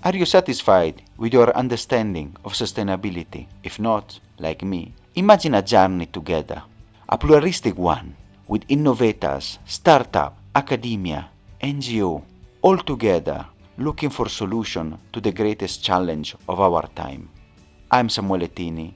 Are you satisfied with your understanding of sustainability? If not, like me, imagine a journey together, a pluralistic one, with innovators, startup, academia, NGO, all together looking for solution to the greatest challenge of our time. I'm Samuele Tini,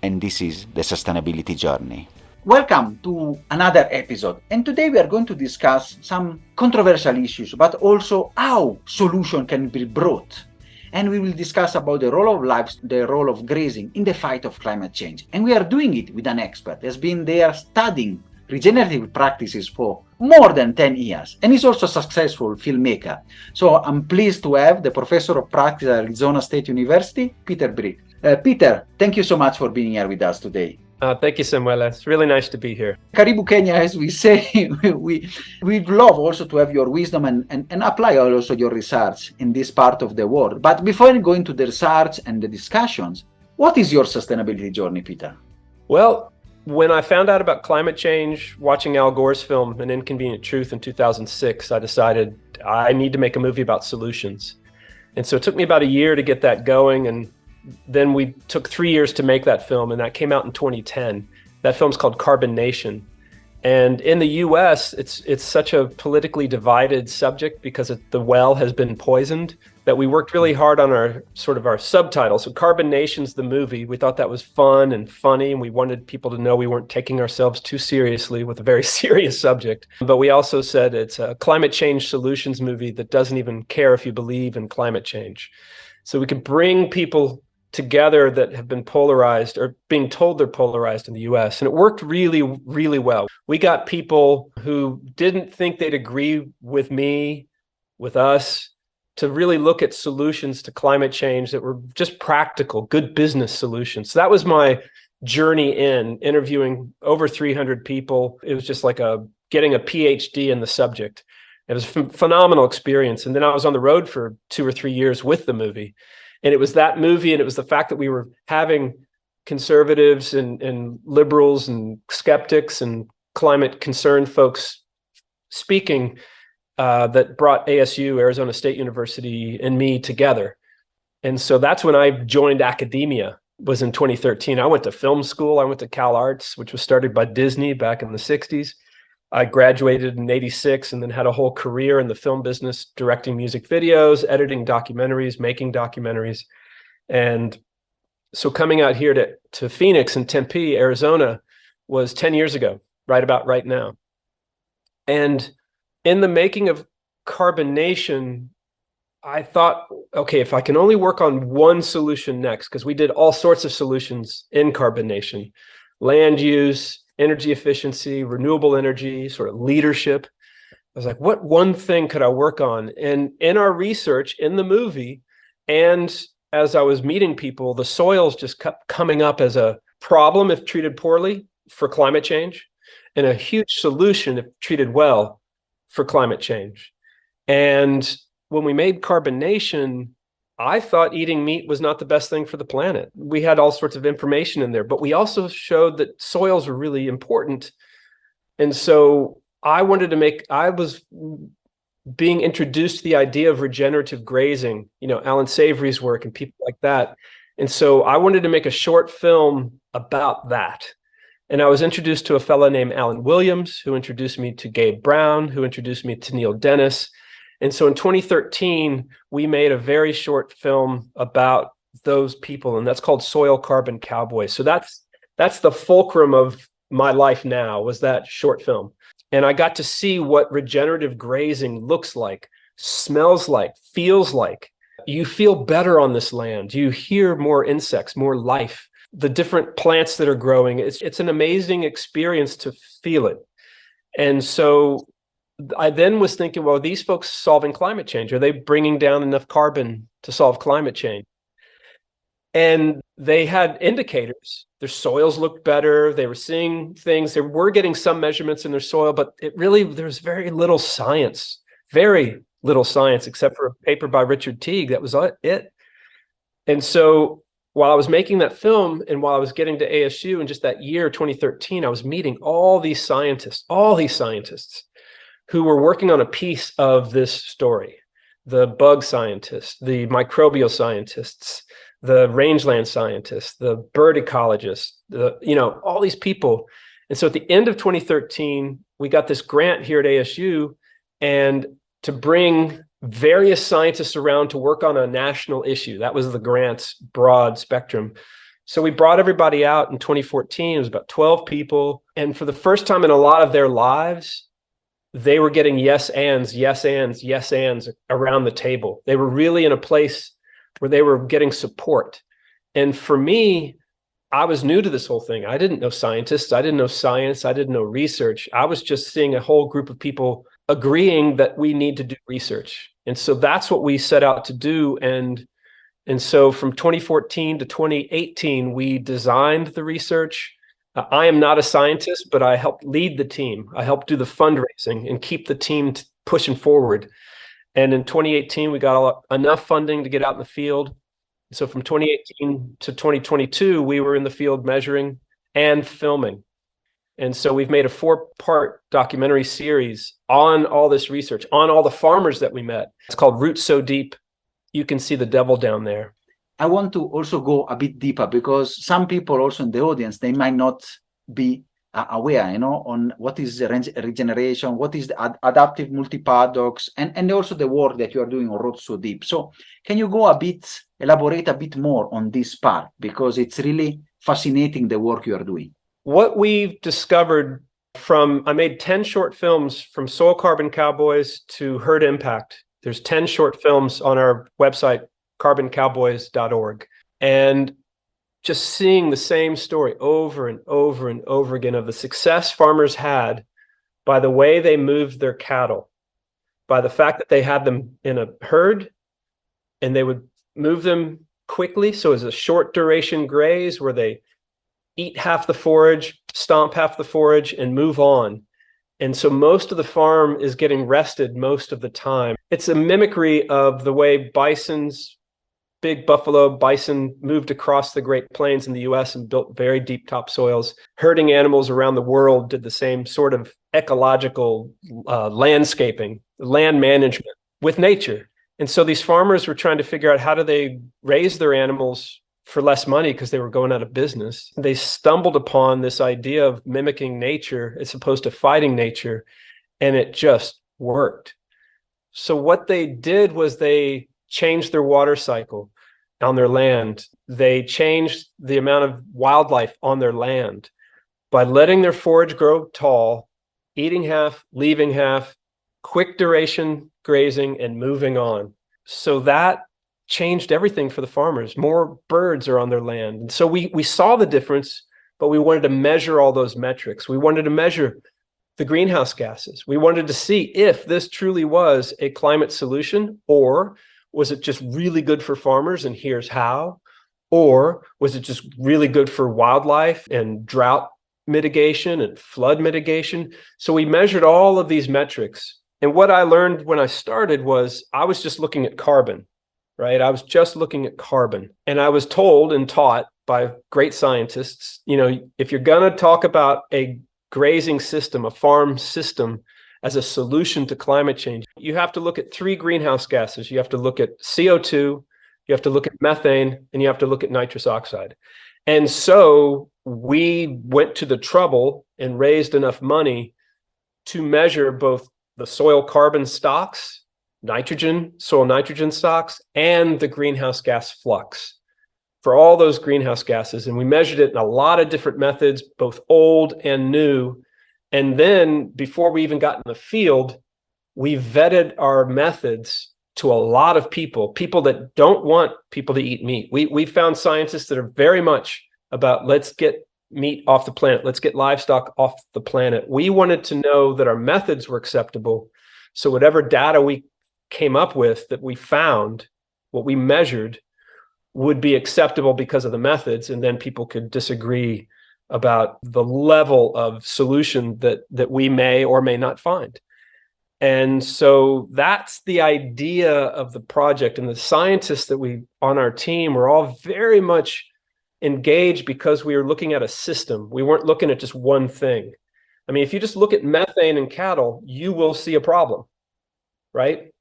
and this is the Sustainability Journey. Welcome to another episode, and today we are going to discuss some controversial issues, but also how solution can be brought. And we will discuss about the role of lives, the role of grazing in the fight of climate change. And we are doing it with an expert who has been there studying regenerative practices for more than 10 years, and is also a successful filmmaker. So I'm pleased to have the professor of practice at Arizona State University, Peter Byck. Peter, thank you so much for being here with us today. Thank you, Samuele. It's really nice to be here. Karibu Kenya, as we say, we'd love also to have your wisdom and apply also your research in this part of the world. But before going to the research and the discussions, what is your sustainability journey, Peter? Well, when I found out about climate change, watching Al Gore's film, An Inconvenient Truth in 2006, I decided I need to make a movie about solutions. And so it took me about a year to get that going, and then we took 3 years to make that film, and that came out in 2010. That film's called Carbon Nation. And in the US, it's such a politically divided subject because the well has been poisoned that we worked really hard on our subtitle. So Carbon Nation's the movie. We thought that was fun and funny, and we wanted people to know we weren't taking ourselves too seriously with a very serious subject. But we also said it's a climate change solutions movie that doesn't even care if you believe in climate change. So we could bring people together that have been polarized or being told they're polarized in the US. And it worked really, really well. We got people who didn't think they'd agree with me, with us, to really look at solutions to climate change that were just practical, good business solutions. So that was my journey interviewing over 300 people. It was just like getting a PhD in the subject. It was a phenomenal experience. And then I was on the road for 2 or 3 years with the movie. And it was that movie, and it was the fact that we were having conservatives and liberals and skeptics and climate concerned folks speaking that brought ASU, Arizona State University, and me together. And so that's when I joined academia, was in 2013. I went to film school. I went to Cal Arts, which was started by Disney back in the 60s. I graduated in 86 and then had a whole career in the film business, directing music videos, editing documentaries, making documentaries. And so coming out here to Phoenix and Tempe, Arizona, was 10 years ago, right now. And in the making of Carbon Nation, I thought, okay, if I can only work on one solution next, because we did all sorts of solutions in Carbon Nation, land use, energy efficiency, renewable energy, sort of leadership. I was like, what one thing could I work on? And in our research in the movie, and as I was meeting people, the soils just kept coming up as a problem if treated poorly for climate change, and a huge solution if treated well for climate change. And when we made Carbon Nation, I thought eating meat was not the best thing for the planet. We had all sorts of information in there, but we also showed that soils were really important. And so I was being introduced to the idea of regenerative grazing, Alan Savory's work and people like that. And so I wanted to make a short film about that. And I was introduced to a fellow named Alan Williams, who introduced me to Gabe Brown, who introduced me to Neil Dennis. And so in 2013, we made a very short film about those people, and that's called Soil Carbon Cowboys. So that's the fulcrum of my life now, was that short film. And I got to see what regenerative grazing looks like, smells like, feels like. You feel better on this land. You hear more insects, more life, the different plants that are growing. It's an amazing experience to feel it. And so I then was thinking, well, these folks solving climate change, are they bringing down enough carbon to solve climate change? And they had indicators. Their soils looked better. They were seeing things. They were getting some measurements in their soil, but there's very little science, except for a paper by Richard Teague. That was it. And so while I was making that film and while I was getting to ASU in just that year, 2013, I was meeting all these scientists who were working on a piece of this story. the bug scientists, the microbial scientists, the rangeland scientists, the bird ecologists, all these people. And so at the end of 2013, we got this grant here at ASU and to bring various scientists around to work on a national issue. That was the grant's broad spectrum. So we brought everybody out in 2014. It was about 12 people. And for the first time in a lot of their lives, they were getting yes ands around the table. They were really in a place where they were getting support. And for me, I was new to this whole thing. I didn't know scientists. I didn't know science. I didn't know research. I was just seeing a whole group of people agreeing that we need to do research. And so that's what we set out to do. And so from 2014 to 2018, we designed the research. I am not a scientist, but I helped lead the team. I helped do the fundraising and keep the team pushing forward. And in 2018, we got enough funding to get out in the field. So from 2018 to 2022, we were in the field measuring and filming. And so we've made a 4-part documentary series on all this research, on all the farmers that we met. It's called Roots So Deep, You Can See the Devil Down There. I want to also go a bit deeper because some people also in the audience, they might not be aware, on what is regeneration, what is the adaptive multi-paddocks, and also the work that you are doing on Roots So Deep. So can you elaborate a bit more on this part, because it's really fascinating, the work you are doing. What we've discovered I made 10 short films from soil carbon cowboys to herd impact. There's 10 short films on our website, carboncowboys.org. And just seeing the same story over and over and over again of the success farmers had by the way they moved their cattle, by the fact that they had them in a herd and they would move them quickly. So it's a short duration graze where they eat half the forage, stomp half the forage, and move on. And so most of the farm is getting rested most of the time. It's a mimicry of the way big buffalo bison moved across the Great Plains in the US and built very deep topsoils. Herding animals around the world did the same sort of ecological landscaping, land management with nature. And so these farmers were trying to figure out how do they raise their animals for less money because they were going out of business. They stumbled upon this idea of mimicking nature as opposed to fighting nature, and it just worked. So what they did was they changed their water cycle on their land. They changed the amount of wildlife on their land by letting their forage grow tall, eating half, leaving half, quick duration grazing, and moving on. So that changed everything for the farmers. More birds are on their land. And so we saw the difference, but we wanted to measure all those metrics. We wanted to measure the greenhouse gases. We wanted to see if this truly was a climate solution, or was it just really good for farmers and here's how? Or was it just really good for wildlife and drought mitigation and flood mitigation? So we measured all of these metrics. And what I learned when I started was I was just looking at carbon, right? I was just looking at carbon. And I was told and taught by great scientists, if you're going to talk about a grazing system, a farm system, as a solution to climate change, you have to look at 3 greenhouse gases. You have to look at CO2, you have to look at methane, and you have to look at nitrous oxide. And so we went to the trouble and raised enough money to measure both the soil carbon stocks, soil nitrogen stocks, and the greenhouse gas flux for all those greenhouse gases. And we measured it in a lot of different methods, both old and new. And then before we even got in the field, we vetted our methods to a lot of people that don't want people to eat meat. We found scientists that are very much about, let's get meat off the planet. Let's get livestock off the planet. We wanted to know that our methods were acceptable. So whatever data we came up with that we found, what we measured, would be acceptable because of the methods. And then people could disagree about the level of solution that we may or may not find. And so that's the idea of the project. And the scientists that we on our team were all very much engaged because we were looking at a system. We weren't looking at just one thing. I mean, if you just look at methane in cattle, you will see a problem, right?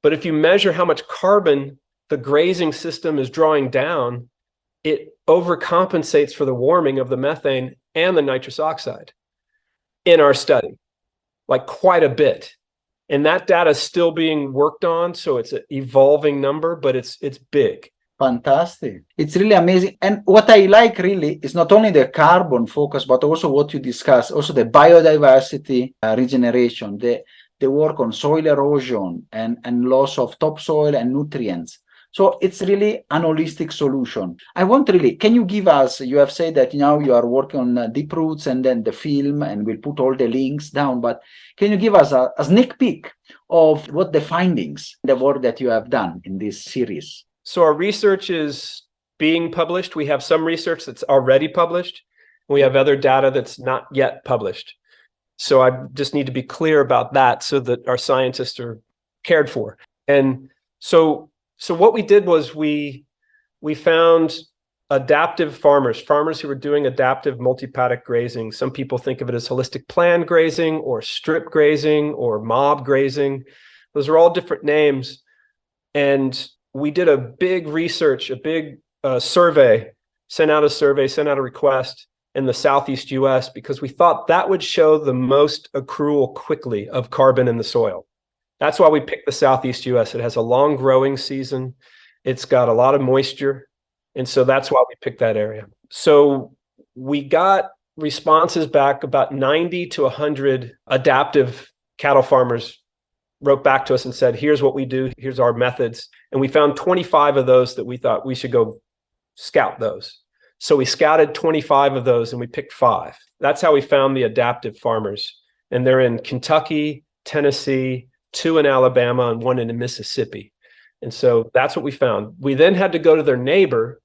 But if you measure how much carbon the grazing system is drawing down, it overcompensates for the warming of the methane and the nitrous oxide in our study, like quite a bit. And that data is still being worked on, so it's an evolving number, but it's big. Fantastic. It's really amazing. And what I like really is not only the carbon focus, but also what you discuss, also the biodiversity regeneration, the work on soil erosion and loss of topsoil and nutrients. So it's really an holistic solution. I want really, can you give us, you have said that now you are working on deep roots and then the film, and we'll put all the links down, but can you give us a sneak peek of what the findings, the work that you have done in this series? So our research is being published. We have some research that's already published. We have other data that's not yet published. So I just need to be clear about that so that our scientists are cared for. And so what we did was we found adaptive farmers who were doing adaptive multi-paddock grazing. Some people think of it as holistic plan grazing or strip grazing or mob grazing. Those are all different names. And we did a big research, a big survey, sent out a request in the Southeast US because we thought that would show the most accrual quickly of carbon in the soil. That's why we picked the Southeast US. It has a long growing season. It's got a lot of moisture. And so that's why we picked that area. So we got responses back. About 90 to 100 adaptive cattle farmers wrote back to us and said, here's what we do, here's our methods. And we found 25 of those that we thought we should go scout those. So we scouted 25 of those and we picked 5. That's how we found the adaptive farmers. And they're in Kentucky, Tennessee, 2 in Alabama, and 1 in Mississippi. And so that's what we found. We then had to go to their neighbor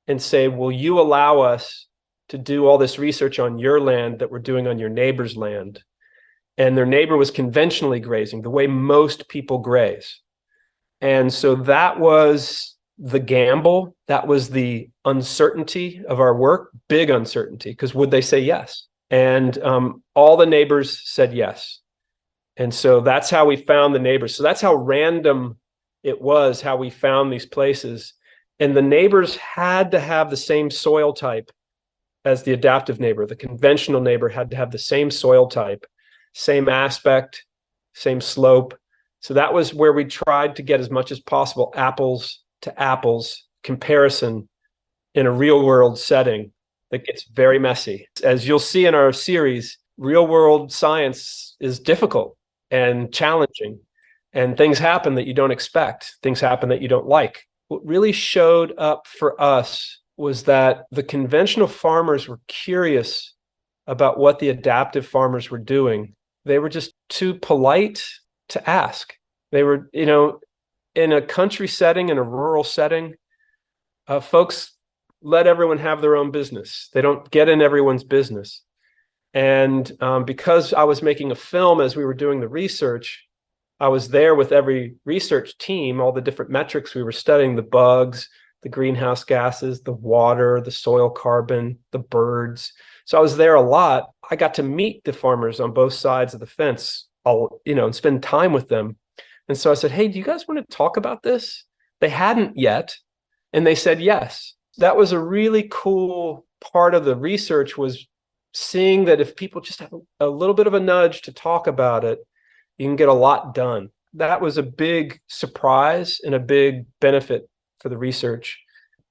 and say, will you allow us to do all this research on your land that we're doing on your neighbor's land? And their neighbor was conventionally grazing, the way most people graze. And so that was the gamble. That was the uncertainty of our work, big uncertainty, because would they say yes? And all the neighbors said yes. And so that's how we found the neighbors. So that's how random it was, how we found these places. And the neighbors had to have the same soil type as the adaptive neighbor. The conventional neighbor had to have the same soil type, same aspect, same slope. So that was where we tried to get as much as possible apples to apples comparison in a real world setting that gets very messy. As you'll see in our series, real world science is difficult and challenging, and things happen that you don't expect. Things happen that you don't like. What really showed up for us was that the conventional farmers were curious about what the adaptive farmers were doing. They were just too polite to ask. They were, in a country setting, in a rural setting, folks let everyone have their own business. They don't get in everyone's business. And because I was making a film as we were doing the research, I was there with every research team, all the different metrics we were studying, the bugs, the greenhouse gases, the water, the soil carbon, the birds. So I was there a lot. I got to meet the farmers on both sides of the fence, and spend time with them. And so I said, hey, do you guys want to talk about this? They hadn't yet. And they said yes. That was a really cool part of the research, was seeing that if people just have a little bit of a nudge to talk about it, you can get a lot done. That was a big surprise and a big benefit for the research.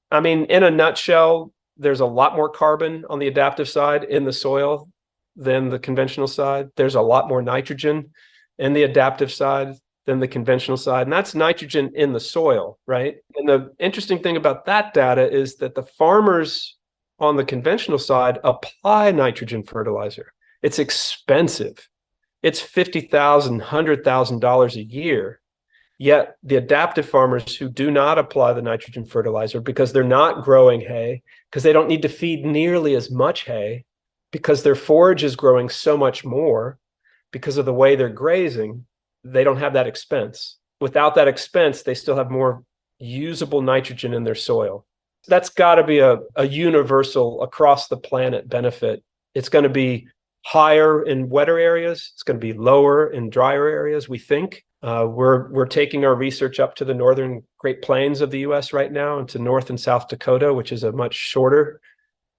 I mean, in a nutshell, there's a lot more carbon on the adaptive side in the soil than the conventional side. There's a lot more nitrogen in the adaptive side than the conventional side. And that's nitrogen in the soil, right? And the interesting thing about that data is that the farmers on the conventional side apply nitrogen fertilizer. It's expensive. It's $50,000, $100,000 a year. Yet the adaptive farmers who do not apply the nitrogen fertilizer, because they're not growing hay, because they don't need to feed nearly as much hay, because their forage is growing so much more, because of the way they're grazing, they don't have that expense. Without that expense, they still have more usable nitrogen in their soil. That's got to be a universal across the planet benefit. It's going to be higher in wetter areas. It's going to be lower in drier areas, we think. We're taking our research up to the northern Great Plains of the U.S. right now, and to North and South Dakota, which is a much shorter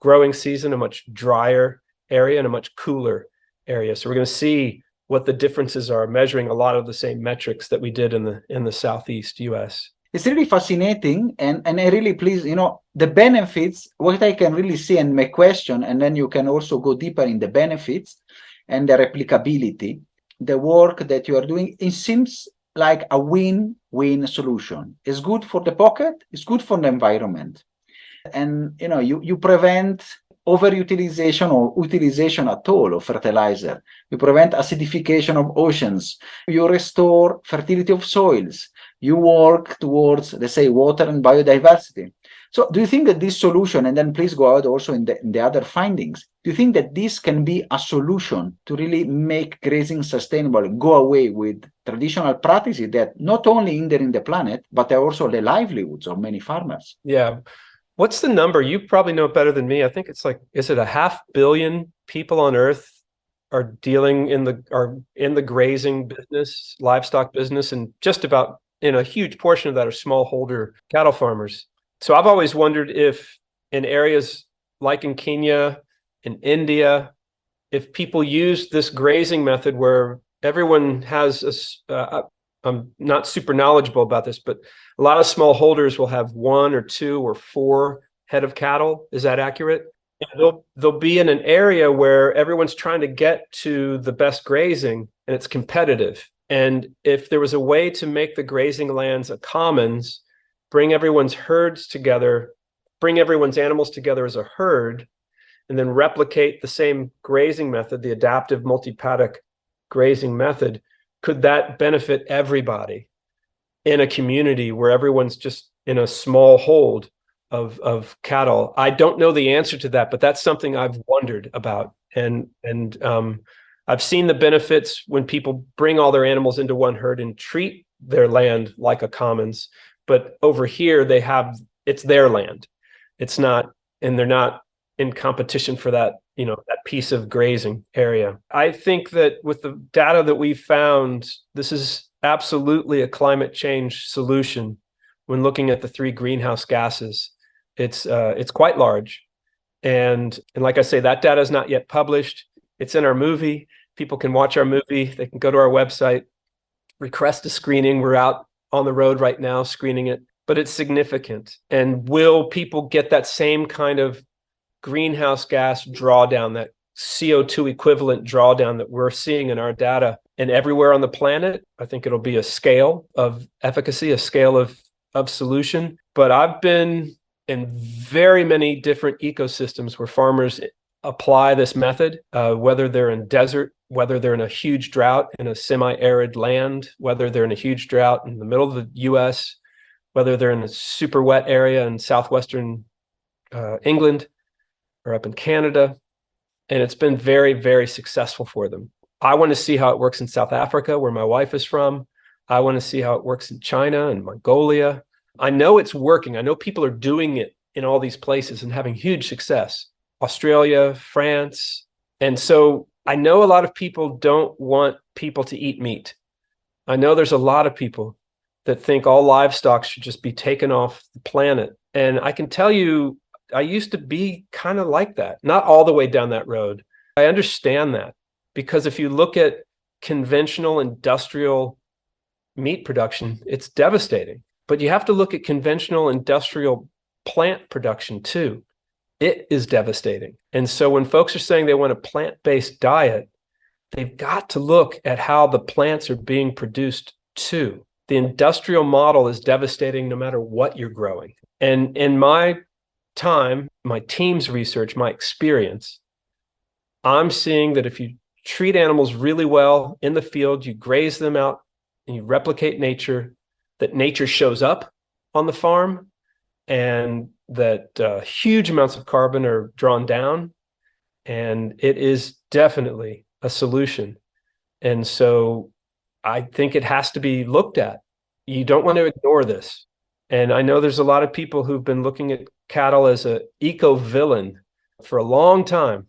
growing season, a much drier area, and a much cooler area. So we're going to see what the differences are, measuring a lot of the same metrics that we did in the Southeast U.S. It's really fascinating, and I really please, the benefits, what I can really see, and my question, and then you can also go deeper in the benefits and the replicability. The work that you are doing, it seems like a win-win solution. It's good for the pocket, it's good for the environment. And you prevent overutilization or utilization at all of fertilizer. You prevent acidification of oceans. You restore fertility of soils. You work towards, let's say, water and biodiversity. So do you think that this solution, and then please go out also in the other findings, do you think that this can be a solution to really make grazing sustainable, go away with traditional practices that not only hindering the planet, but are also the livelihoods of many farmers? Yeah. What's the number? You probably know it better than me. I think it's like, is it 500 million people on Earth are in the grazing business, livestock business, and just about a huge portion of that are smallholder cattle farmers. So I've always wondered if in areas like in Kenya, in India, if people use this grazing method where everyone has I'm not super knowledgeable about this, but a lot of smallholders will have 1 or 2 or 4 head of cattle. Is that accurate? They'll be in an area where everyone's trying to get to the best grazing, and it's competitive. And if there was a way to make the grazing lands a commons, bring everyone's herds together, bring everyone's animals together as a herd, and then replicate the same grazing method, the adaptive multi-paddock grazing method, could that benefit everybody in a community where everyone's just in a small hold of cattle? I don't know the answer to that, but that's something I've wondered about. And I've seen the benefits when people bring all their animals into one herd and treat their land like a commons. But over here, it's their land. It's not, and they're not in competition for that, that piece of grazing area. I think that with the data that we found, this is absolutely a climate change solution when looking at the 3 greenhouse gases. It's quite large. And like I say, that data is not yet published. It's in our movie. People can watch our movie. They can go to our website, request a screening. We're out on the road right now screening it, but it's significant. And will people get that same kind of greenhouse gas drawdown, that CO2 equivalent drawdown that we're seeing in our data and everywhere on the planet? I think it'll be a scale of efficacy, a scale of solution. But I've been in very many different ecosystems where farmers apply this method, whether they're in desert, whether they're in a huge drought in a semi-arid land, whether they're in a huge drought in the middle of the US, whether they're in a super wet area in southwestern England or up in Canada. And it's been very, very successful for them. I want to see how it works in South Africa, where my wife is from. I want to see how it works in China and Mongolia. I know it's working. I know people are doing it in all these places and having huge success. Australia, France. And so I know a lot of people don't want people to eat meat. I know there's a lot of people that think all livestock should just be taken off the planet. And I can tell you, I used to be kind of like that, not all the way down that road. I understand that, because if you look at conventional industrial meat production, it's devastating. But you have to look at conventional industrial plant production too. It is devastating. And so when folks are saying they want a plant-based diet, they've got to look at how the plants are being produced too. The industrial model is devastating no matter what you're growing. And in my time, my team's research, my experience, I'm seeing that if you treat animals really well in the field, you graze them out and you replicate nature, that nature shows up on the farm, and that huge amounts of carbon are drawn down, and it is definitely a solution. And so I think it has to be looked at. You don't want to ignore this. And I know there's a lot of people who've been looking at cattle as an eco-villain for a long time.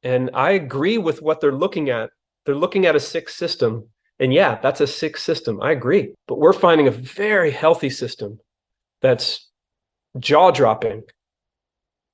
And I agree with what they're looking at. They're looking at a sick system And yeah, that's a sick system. I agree. But we're finding a very healthy system that's jaw-dropping.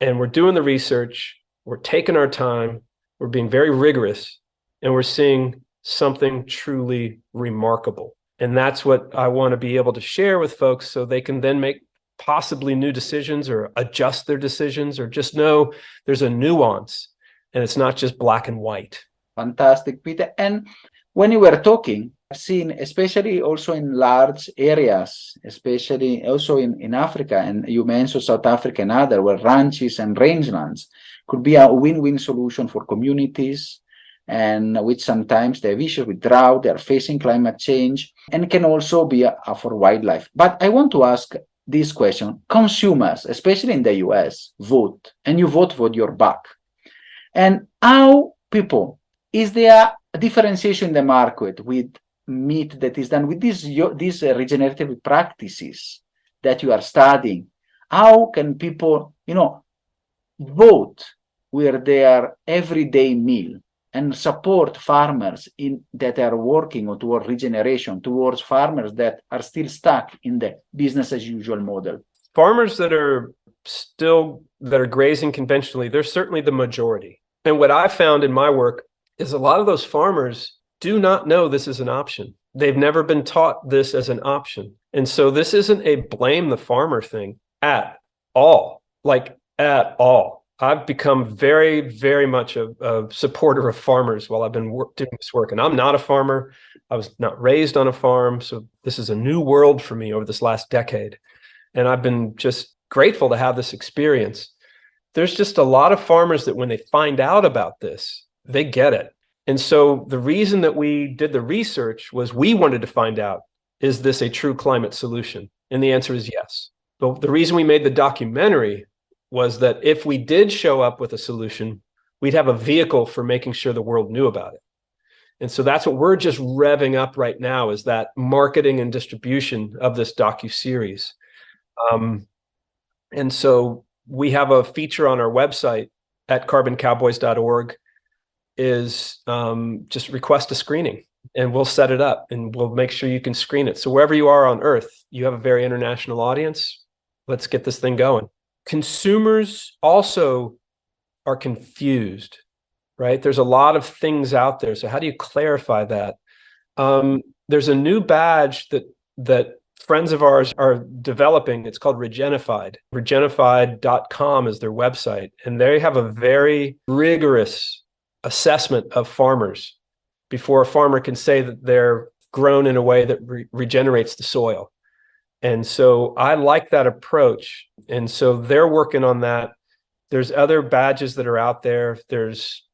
And we're doing the research, we're taking our time, we're being very rigorous, and we're seeing something truly remarkable. And that's what I want to be able to share with folks so they can then make possibly new decisions or adjust their decisions or just know there's a nuance and it's not just black and white. Fantastic, Peter. And when you were talking, I've seen, especially also in large areas, especially also in Africa, and you mentioned South Africa and other, where ranches and rangelands could be a win-win solution for communities, and which sometimes they have issues with drought, they are facing climate change, and can also be for wildlife. But I want to ask this question. Consumers, especially in the US, vote, and you vote for your buck. And how people, is there a differentiation in the market with meat that is done with these regenerative practices that you are studying? How can people, vote with their everyday meal and support farmers that are working toward regeneration, towards farmers that are still stuck in the business as usual model? Farmers that are grazing conventionally, they're certainly the majority. And what I found in my work is a lot of those farmers do not know this is an option. They've never been taught this as an option. And so this isn't a blame the farmer thing at all, like at all. I've become very, very much a supporter of farmers while I've been doing this work. And I'm not a farmer. I was not raised on a farm. So this is a new world for me over this last decade. And I've been just grateful to have this experience. There's just a lot of farmers that when they find out about this, they get it. And so the reason that we did the research was we wanted to find out, is this a true climate solution? And the answer is yes. But the reason we made the documentary was that if we did show up with a solution, we'd have a vehicle for making sure the world knew about it. And so that's what we're just revving up right now, is that marketing and distribution of this docuseries. And so we have a feature on our website at carboncowboys.org is just request a screening and we'll set it up and we'll make sure you can screen it. So wherever you are on Earth, you have a very international audience. Let's get this thing going. Consumers also are confused, right? There's a lot of things out there. So how do you clarify that? There's a new badge that friends of ours are developing. It's called Regenified. Regenified.com is their website. And they have a very rigorous assessment of farmers before a farmer can say that they're grown in a way that regenerates the soil. And so I like that approach. And so they're working on that. There's other badges that are out there. There's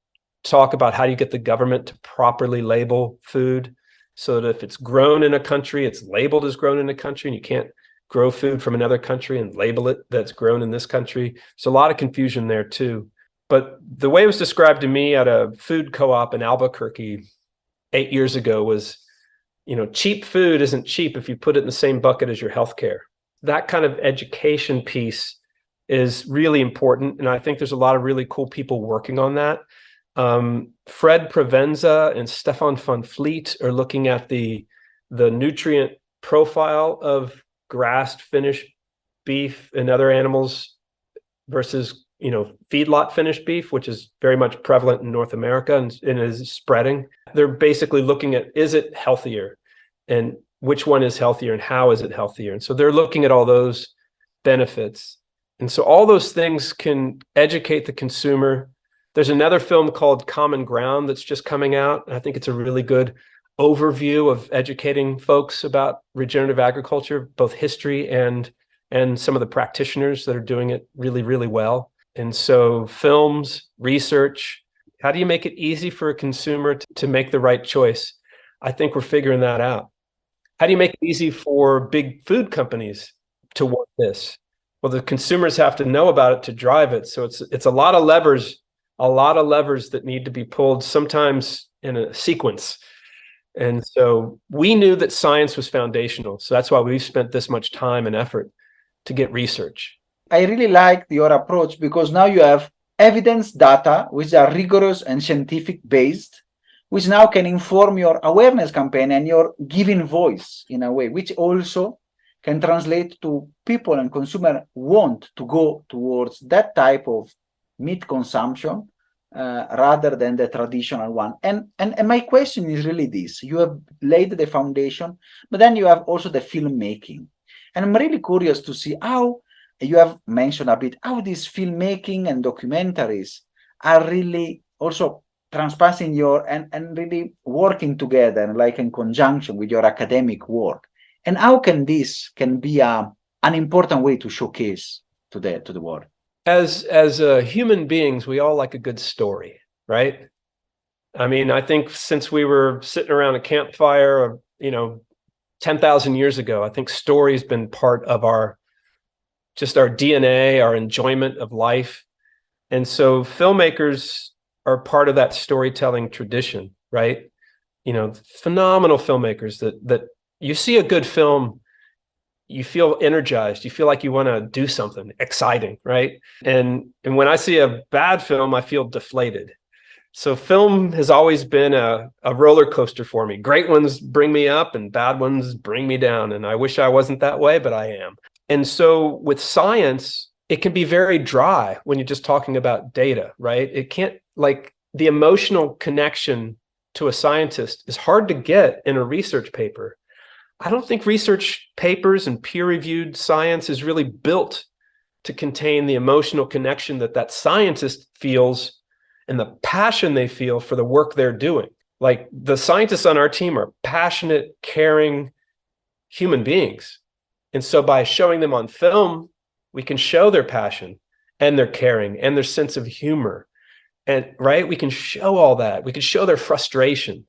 talk about how you get the government to properly label food so that if it's grown in a country, it's labeled as grown in a country, and you can't grow food from another country and label it that's grown in this country. There's a lot of confusion there too. But the way it was described to me at a food co-op in Albuquerque 8 years ago was, cheap food isn't cheap if you put it in the same bucket as your healthcare. That kind of education piece is really important. And I think there's a lot of really cool people working on that. Fred Provenza and Stefan van Vliet are looking at the nutrient profile of grassed finished beef and other animals versus feedlot finished beef, which is very much prevalent in North America and is spreading. They're basically looking at, is it healthier, and which one is healthier and how is it healthier? And so they're looking at all those benefits. And so all those things can educate the consumer. There's another film called Common Ground that's just coming out. I think it's a really good overview of educating folks about regenerative agriculture, both history and some of the practitioners that are doing it really, really well. And so films, research, how do you make it easy for a consumer to make the right choice? I think we're figuring that out. How do you make it easy for big food companies to want this? Well, the consumers have to know about it to drive it. So it's a lot of levers that need to be pulled, sometimes in a sequence. And so we knew that science was foundational. So that's why we've spent this much time and effort to get research. I really like your approach because now you have evidence data which are rigorous and scientific based, which now can inform your awareness campaign and your giving voice in a way, which also can translate to people and consumer want to go towards that type of meat consumption rather than the traditional one. And my question is really this: you have laid the foundation, but then you have also the filmmaking. And I'm really curious to see how you have mentioned a bit how these filmmaking and documentaries are really also transpassing your and really working together, like in conjunction with your academic work. And how can this can be an important way to showcase to the world? As human beings, we all like a good story, right? I mean, I think since we were sitting around a campfire, 10,000 years ago, I think story's been part of our DNA, our enjoyment of life. And so filmmakers are part of that storytelling tradition, right? Phenomenal filmmakers that you see a good film, you feel energized, you feel like you want to do something exciting, right? And when I see a bad film, I feel deflated. So film has always been a roller coaster for me. Great ones bring me up and bad ones bring me down. And I wish I wasn't that way, but I am. And so with science, it can be very dry when you're just talking about data, right? It can't, like, the emotional connection to a scientist is hard to get in a research paper. I don't think research papers and peer-reviewed science is really built to contain the emotional connection that scientist feels and the passion they feel for the work they're doing. Like, the scientists on our team are passionate, caring human beings. And so by showing them on film, we can show their passion and their caring and their sense of humor. And right, we can show all that. We can show their frustration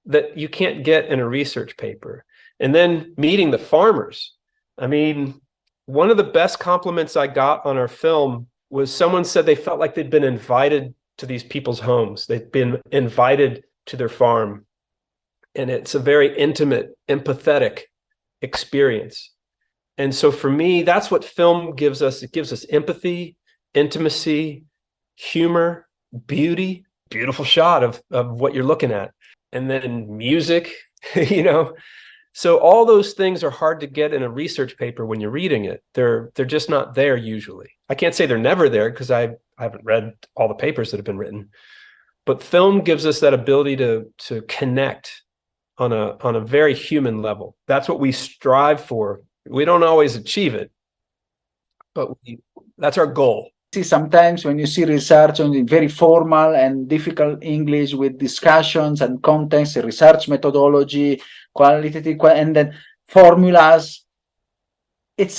that you can't get in a research paper. And then meeting the farmers. I mean, one of the best compliments I got on our film was someone said they felt like they'd been invited to these people's homes. They'd been invited to their farm. And it's a very intimate, empathetic experience. And so for me, that's what film gives us. It gives us empathy, intimacy, humor, beauty, beautiful shot of what you're looking at. And then music, So all those things are hard to get in a research paper when you're reading it. They're just not there usually. I can't say they're never there because I haven't read all the papers that have been written. But film gives us that ability to connect on a very human level. That's what we strive for. We don't always achieve it, but that's our goal. See, sometimes when you see research on very formal and difficult English with discussions and context, research methodology, qualitative, and then formulas, it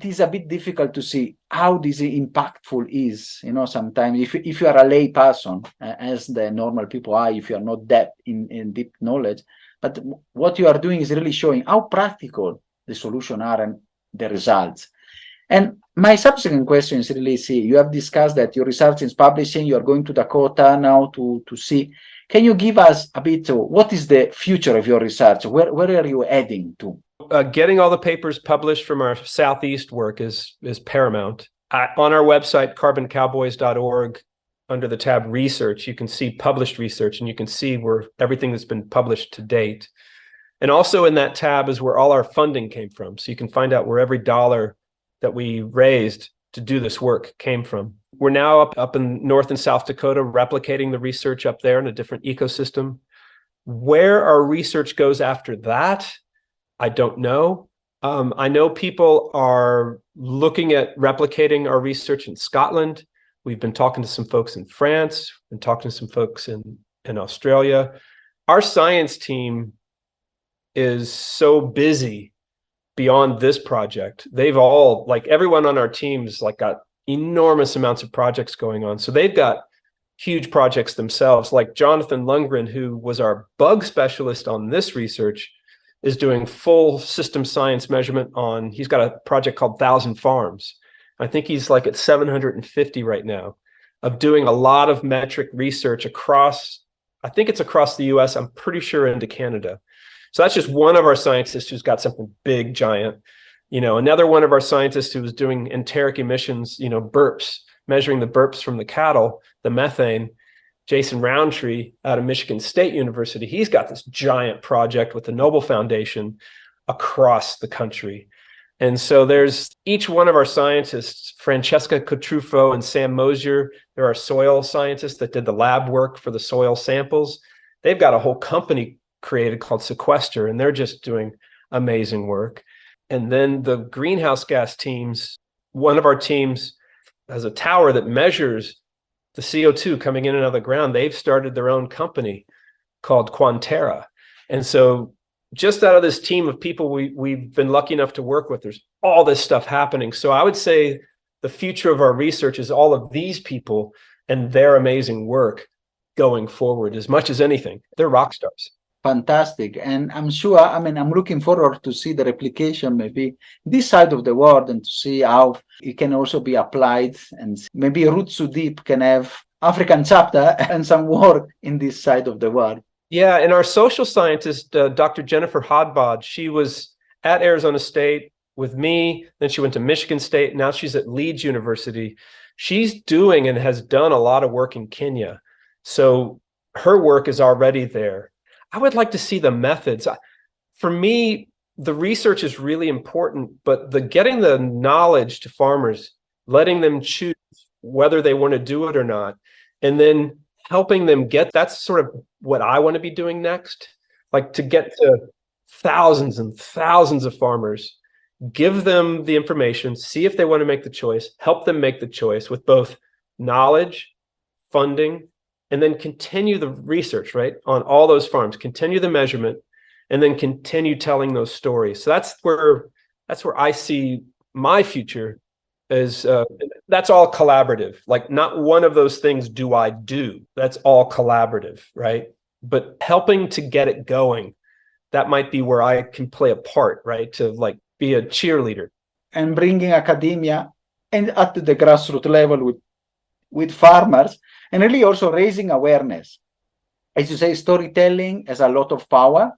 is a bit difficult to see how this impactful is. Sometimes if you are a lay person, as the normal people are, if you are not depth in deep knowledge, but what you are doing is really showing how practical the solutions are and the results. And my subsequent question is really, you have discussed that your research is publishing, you are going to Dakota now to see. Can you give us a bit of what is the future of your research? Where are you heading to? Getting all the papers published from our Southeast work is paramount. On our website, carboncowboys.org, under the tab Research, you can see published research, and you can see where everything that's been published to date. And also in that tab is where all our funding came from. So you can find out where every dollar that we raised to do this work came from. We're now up in North and South Dakota, replicating the research up there in a different ecosystem. Where our research goes after that, I don't know. I know people are looking at replicating our research in Scotland. We've been talking to some folks in France, been talking to some folks in Australia. Our science team is so busy beyond this project. They've all, like, everyone on our team's like got enormous amounts of projects going on. So they've got huge projects themselves. Like Jonathan Lundgren, who was our bug specialist on this research, is doing full system science measurement on, he's got a project called 1,000 Farms. I think he's like at 750 right now, of doing a lot of metric research across, I think it's across the US, I'm pretty sure into Canada. So that's just one of our scientists who's got something big, giant. Another one of our scientists who was doing enteric emissions, burps, measuring the burps from the cattle, the methane. Jason Roundtree out of Michigan State University, he's got this giant project with the Noble Foundation across the country. And so there's each one of our scientists, Francesca Cotrufo and Sam Mosier, there are soil scientists that did the lab work for the soil samples. They've got a whole company created called Sequester, and they're just doing amazing work. And then the greenhouse gas teams, one of our teams has a tower that measures the CO2 coming in and out of the ground. They've started their own company called Quanterra. And so just out of this team of people we've been lucky enough to work with, there's all this stuff happening. So I would say the future of our research is all of these people and their amazing work going forward as much as anything. They're rock stars. Fantastic. And I'm sure, I'm looking forward to see the replication maybe this side of the world and to see how it can also be applied, and maybe Roots So Deep can have African chapter and some work in this side of the world. Yeah, and our social scientist, Dr. Jennifer Hodbod, she was at Arizona State with me, then she went to Michigan State, now she's at Leeds University. She's doing and has done a lot of work in Kenya. So her work is already there. I would like to see the methods. For me, the research is really important, but getting the knowledge to farmers, letting them choose whether they want to do it or not, and then helping them that's sort of what I want to be doing next. Like to get to thousands and thousands of farmers, give them the information, see if they want to make the choice, help them make the choice with both knowledge, funding, and then continue the research, right, on all those farms, continue the measurement, and then continue telling those stories. So that's where I see my future is. That's all collaborative. Like not one of those things do I do. That's all collaborative, right? But helping to get it going, that might be where I can play a part, right? To like be a cheerleader. And bringing academia and at the grassroots level with farmers, and really also raising awareness. As you say, storytelling has a lot of power,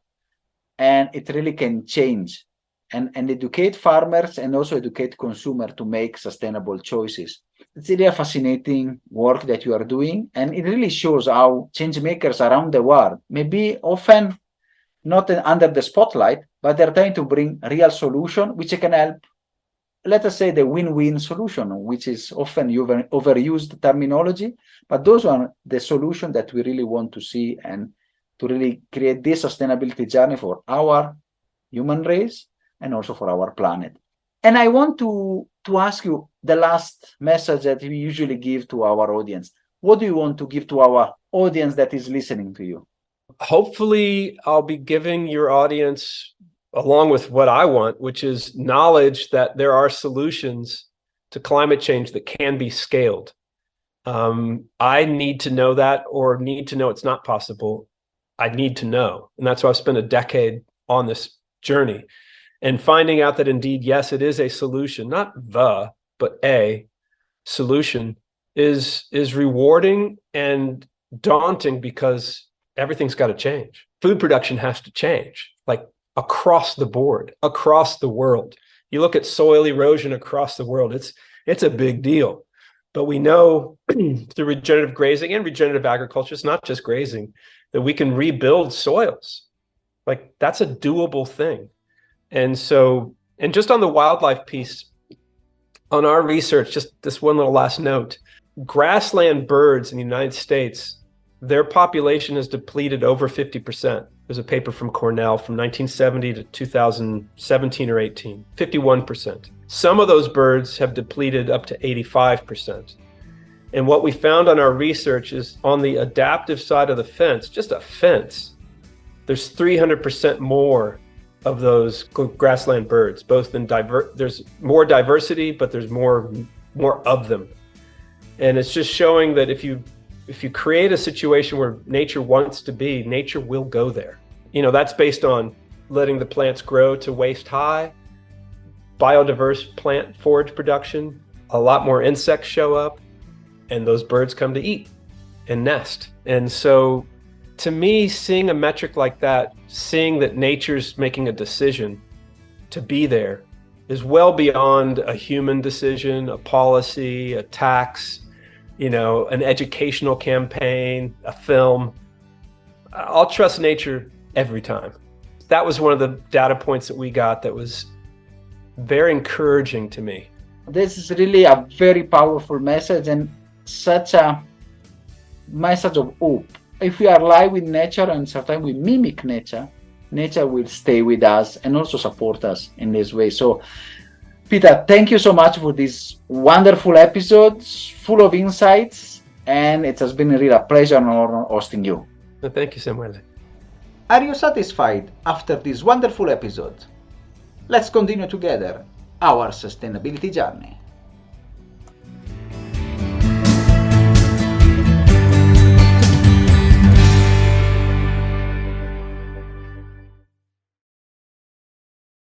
and it really can change and educate farmers and also educate consumers to make sustainable choices. It's really a fascinating work that you are doing, and it really shows how change makers around the world, maybe often not under the spotlight, but they're trying to bring real solution which can help, let us say, the win-win solution, which is often overused terminology, but those are the solution that we really want to see, and to really create this sustainability journey for our human race and also for our planet. And I want to ask you the last message that we usually give to our audience. What do you want to give to our audience that is listening to you? Hopefully, I'll be giving your audience, along with what I want, which is knowledge that there are solutions to climate change that can be scaled. I need to know that, or need to know it's not possible. I need to know. And that's why I've spent a decade on this journey and finding out that indeed, yes, it is a solution, not the, but a solution is rewarding and daunting, because everything's got to change. Food production has to change, like across the board, across the world. You look at soil erosion across the world, it's a big deal. But we know through regenerative grazing and regenerative agriculture, it's not just grazing, that we can rebuild soils. Like that's a doable thing. And so, and just on the wildlife piece, on our research, just this one little last note, grassland birds in the United States, their population has depleted over 50%. There's a paper from Cornell from 1970 to 2017 or 18, 51%. Some of those birds have depleted up to 85%. And what we found on our research is on the adaptive side of the fence, just a fence, there's 300% more of those grassland birds, both in there's more diversity, but there's more of them. And it's just showing that if you create a situation where nature wants to be, nature will go there. You know, that's based on letting the plants grow to waist high, biodiverse plant forage production, a lot more insects show up, and those birds come to eat and nest. And so to me, seeing a metric like that, seeing that nature's making a decision to be there, is well beyond a human decision, a policy, a tax. an educational campaign, a film. I'll trust nature every time. That was one of the data points that we got that was very encouraging to me. This is really a very powerful message and such a message of hope. If we are alive with nature and sometimes we mimic nature, nature will stay with us and also support us in this way. So, Peter, thank you so much for this wonderful episode, full of insights, and it has been really a pleasure and honor hosting you. Thank you, Samuele. Are you satisfied after this wonderful episode? Let's continue together our sustainability journey.